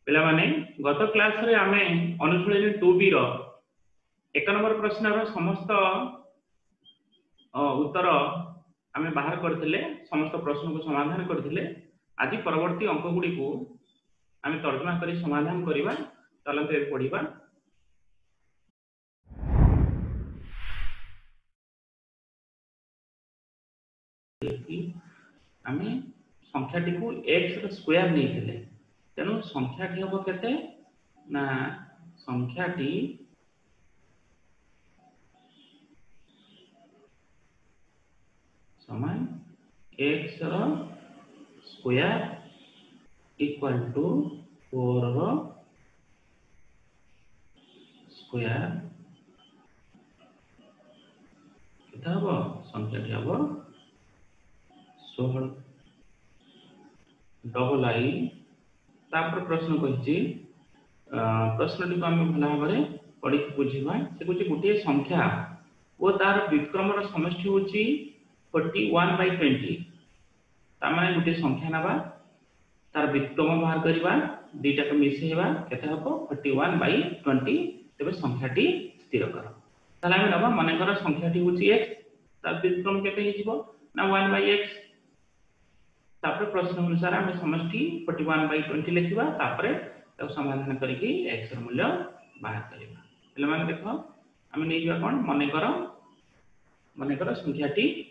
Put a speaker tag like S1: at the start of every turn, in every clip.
S1: पिला माने गत क्लास रे आमे अनुशीलनी 2b रो 1 नंबर प्रश्न रो समस्त उत्तर आमे बाहर करथिले समस्त प्रश्न को समाधान करथिले। आज परवर्ती अंक गुडी को आमे तर्जमा करी समाधान करिबा। चलते ए पढिबा। आमे संख्याटी को x रो स्क्वायर नेथिले तेनु संख्याटी हबो केते ना संख्याटी समान x row square equal to 4 रो स्क्वायर केता हबो संख्याटी हबो 16 डबल आई। तापर प्रश्न कहिछि प्रश्नटी को हम भला भाबरे पढि बुझिबा। से कुछ गोटे संख्या ओ तार व्युत्क्रम रो समष्टि होछि 41/20। तामाने गोटे संख्या नबा तार व्युत्क्रम बाहर करिबा दुईटा को मिसेइबा केते हबो 41/20। तबे संख्याटी स्थिर कर। ताले हम नबा माने कर संख्याटी होछि x तार व्युत्क्रम केते हिजिबो ना 1/x। तापर प्रश्न अनुसार हम समष्टि 41/20 लिखिबा। तापर तो समाधान करके x र मूल्य बाहर करिबा। पहिले माने देखो हम नै जिबा कोन माने कर संख्याटी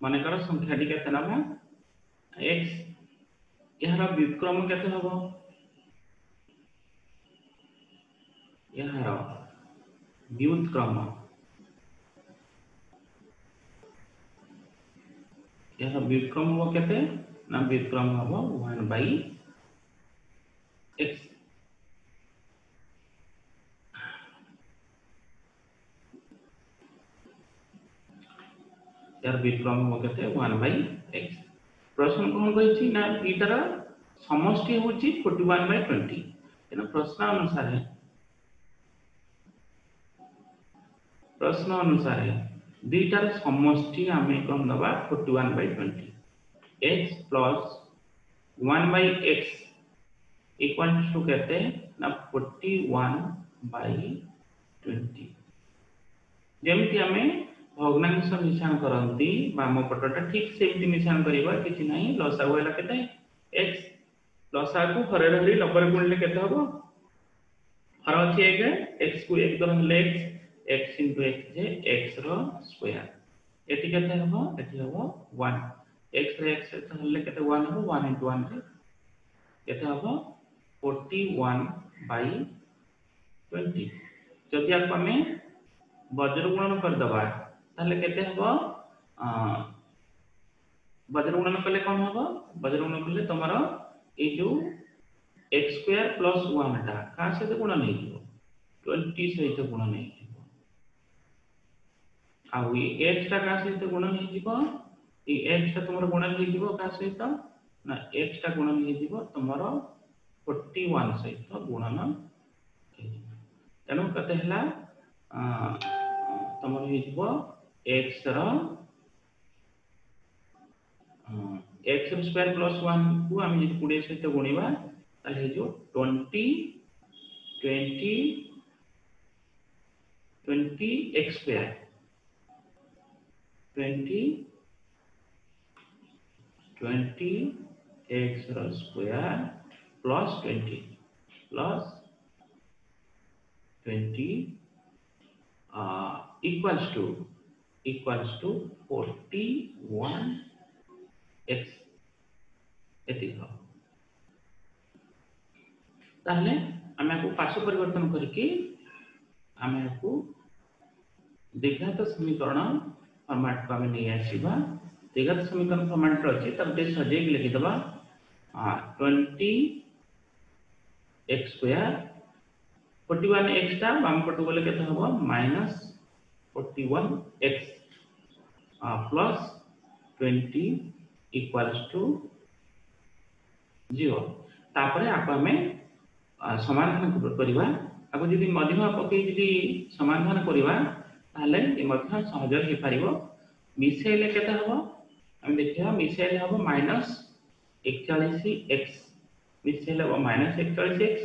S1: माने कर संख्याटी केते नबा x यार व्युत्क्रम केते हबो यार व्युत्क्रम हबो केते ना व्युत्क्रम हबो 1/x। यार व्युत्क्रम हबो केते 1/x। प्रश्न कोन कहिछि ना इटार समष्टि होछि 41/20। एना प्रश्न अनुसार दुईटार समष्टि आमे कोन दबा 41/20। x plus 1/x equals to कहते ना 41/20। जेमति हमें भग्नांश निशान करंती बाम पटटा ठीक सेमति निशान करिबा किछि नाही। लसा होइला केते x लसा को हरे हरे 90 गुणले केते हबो हर अछि 1 x को 1 दर हले x into x जे x रो स्क्वायर एति केते हबो एति हबो 1 x रे x हले केते 1 हबो 1 into 1 रे केते हबो 41/20। जदि आप हमें वज्र गुणन कर दबा ताले केते हबो वज्र गुणन कले कोन हबो वज्र गुणन कले तमरो ए जो x स्क्वायर प्लस 1 टा का से गुणन हे जिवो 20 सहित गुणन हे जिवो। आ ये x टा का से गुणन हे जिवो ए x टा तमरो गुणन हे जिवो का सहित ना x टा गुणन हे जिवो तमरो 41 सहित गुणन हे जिवो। तेनु कते हला तमरो हे जिवो x रो x स्क्वायर प्लस 1 को हम जे 20 सहित गुणिबा ताले हे जो 20 x square 20 x row square plus 20 equals to 41x एति हो। ताहले हमें को पार्श्व परिवर्तन करके हमें को द्विघात समीकरण फॉर्मेट को हमें नहीं आसीबा। द्विघात समीकरण फॉर्मेट रो अछि तब दे सजे के लिखि दबा 20 x स्क्वायर 41 x टा बाम पटु बोले केते हबो -41 x प्लस 20 इक्वल्स टू 0। तापरे आप हमें समाधान करवा आपको जदि मध्यमा पकई जदि समाधान करवा ताहले ये मध्य सहज हो पारिबो मिसेले केते हबो हम देखिया मिसेले हबो -41x मिसेले हबो -41x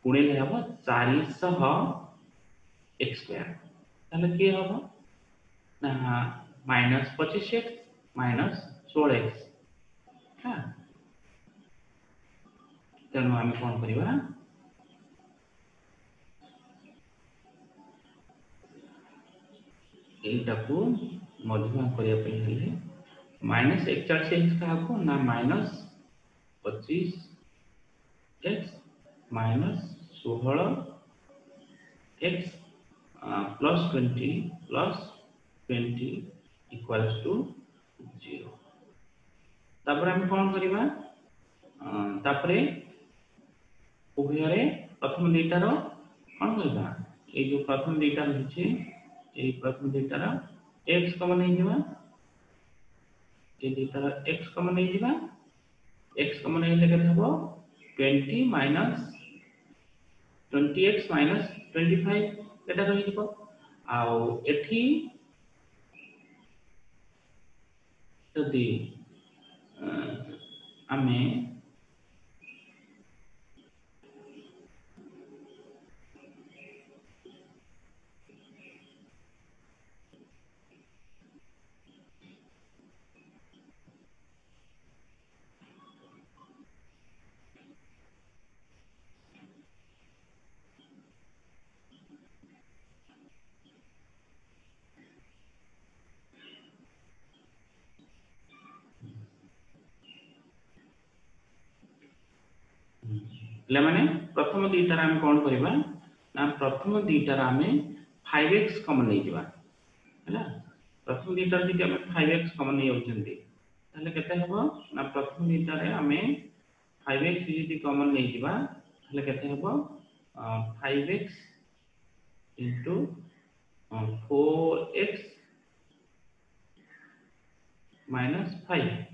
S1: गुणिले हबो 400x² ताहले के हबो ना -25x -16x हां तेणु आम कौन करवा यहीटा को मध्यमा करने -41 क्या ना -25x -16x +20 इक्वल्स टू 0 तापर हम कौन करवा तापरे उभय प्रथम दुईटार कौन करवा ये जो प्रथम दुईटा रही प्रथम दुईटार x कमन हो दुईटार x कमन हो x कमन होते के 20x -25 एटा रही आउ एठी यदि आमे माने प्रथम दुईटार आम कौन करवा ना प्रथम दुईटार आम 5x कमन नहीं है प्रथम दुईटार जी आम 5x कमन नहीं होती केते हबो ना प्रथम दुईटार आम 5x जी कमन नहीं केते हबो 5x into 4x -5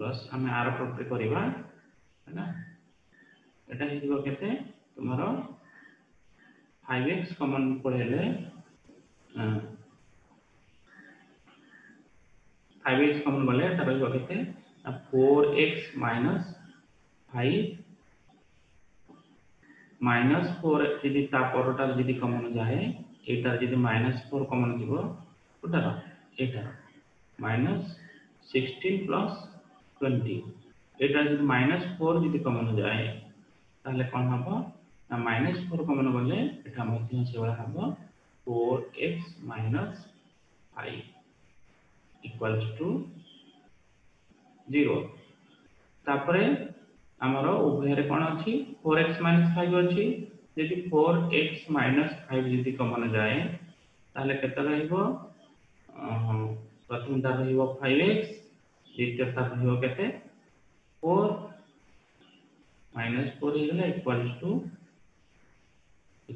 S1: प्लस आम आर प्रक्रिया करवा है ना एटा हिजो केते तुम्हारो 5x कॉमन पड़ेले 5x कॉमन बोले एटा रहबो केते 4x -5 -4 यदि ता परटा यदि कॉमन जाए एटा यदि -4 कॉमन जीवो उठार एटा -16 प्लस 20 एटा जब -4 जब कमन जाए ताहले कौन हम ना -4 कमन गले एटा मध्य से वाला हम 4x -5 इक्वल्स टू 0 तापरे हमरो उभय रे कोन अछि 4x -5 अछि यदि 4x -5 यदि कमन जाए ताहले केते रहइबो प्रथम ता रहइबो 5x द्वितीय ता रहइबो केते 4 -4 इगला इक्वल्स टू 0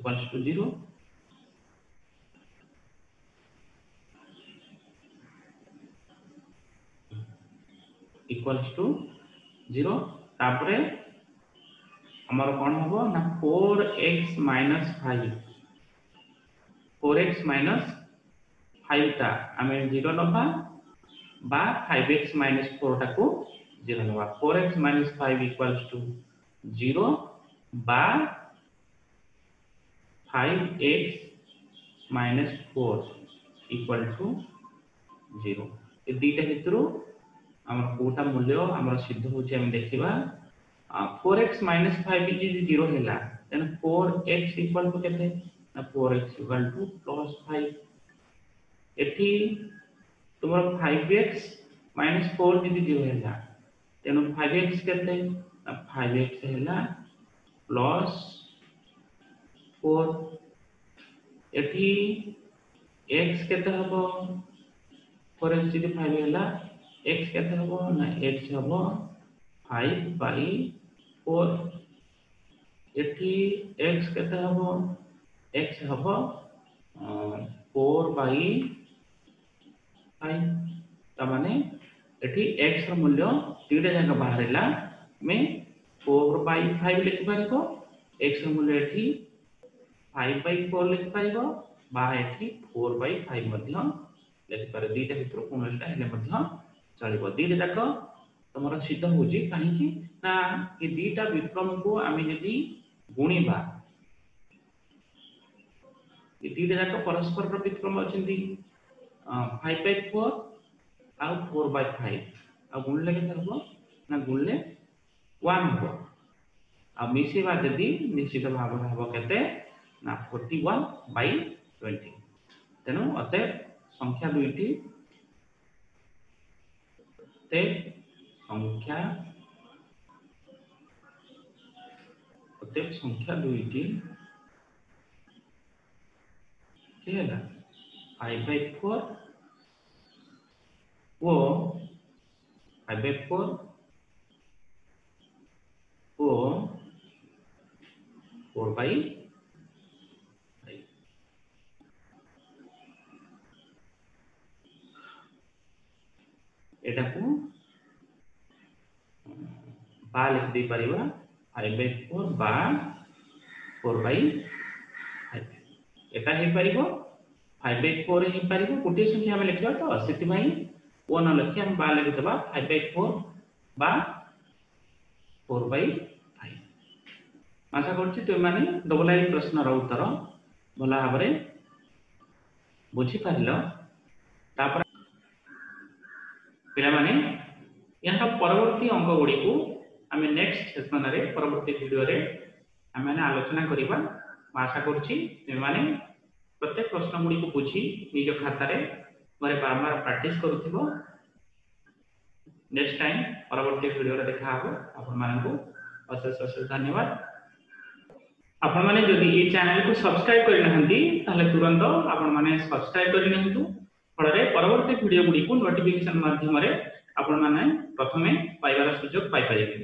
S1: इक्वल्स टू 0 तापरे हमर कोन हबो ना 4x -5 ता हमें 0 नबा बा 5x -4 टा को 0 नबा 4x -5 इक्वल्स टू 0 बा 5x -4 इक्वल टू 0 ए दीटा भितरु हमर कोटा मूल्य हमर सिद्ध होछि हम देखिबा 4x -5 जी 0 हैला देन 4x इक्वल टू केते ना 4x इक्वल टू +5 एठी तुमर 5x -4 जी 0 हैला तेनु 5x केते ना 5x हैला +4 एठी x केते हबो 4x जी 5 हैला x केते हबो ना x हबो 5/4 एठी x केते हबो x हबो 4/5 ता माने एठी x र मूल्य तीटा जगह बाहरला में 4/5 लिखि पारिबो x मूल्य एठी 5/4 लिखि पारिबो बा एठी 4/5 मध्य लिखि पारे दीटा भितर कोनोटा हेले मध्य चलिबो दीटा जाक तमरा सिद्ध होजी काहे ना कि दीटा विक्रम को आमे यदि गुणीबा ये दीटा जाक परस्पर विक्रम अछंती 5/4 आ 4/5 आ गुणले के करबो ना गुणले 1 हो आ मिसेबा जदी निश्चित भाव हबो केते ना 41/20 तेनु अते संख्या दुईटी ते संख्या दुईटी ठीक है 5/4 ओ 5/4 ओ 4/5 एटा को बा लिख दे परिबा 5/4 बा 4/5 एटा हे परिबो 5/4 हे परिबो गोटे संख्या हम लिखबा तो सेति भाई ओ न लिखि हम बा लिख देबा 5/4 बा 4/5 आशा करछि तो माने डबल आई प्रश्न रो उत्तर भला भाबरे बुझी पारिलो तापर पिला माने यहाँ परवर्ती अंक गुडी को आमे नेक्स्ट सेशन रे परवर्ती वीडियो रे आमे आलोचना करिबा आशा करछि जे माने प्रत्येक प्रश्न गुडी को बुझी निज खाता रे मारे बारंबार प्रैक्टिस करूथिबो नेक्स्ट टाइम परवर्ती वीडियो रे देखा हबो आपन मानन को अशेष अशेष धन्यवाद आपण माने जदि ए चैनल को सब्सक्राइब करि नहंती ताले तुरंत आपण माने सब्सक्राइब करि नहंतु फଳରେ परवर्ती वीडियो गुडी को नोटिफिकेशन माध्यम रे आपण माने प्रथमे पाइबार सुযোগ पाइ परिबे।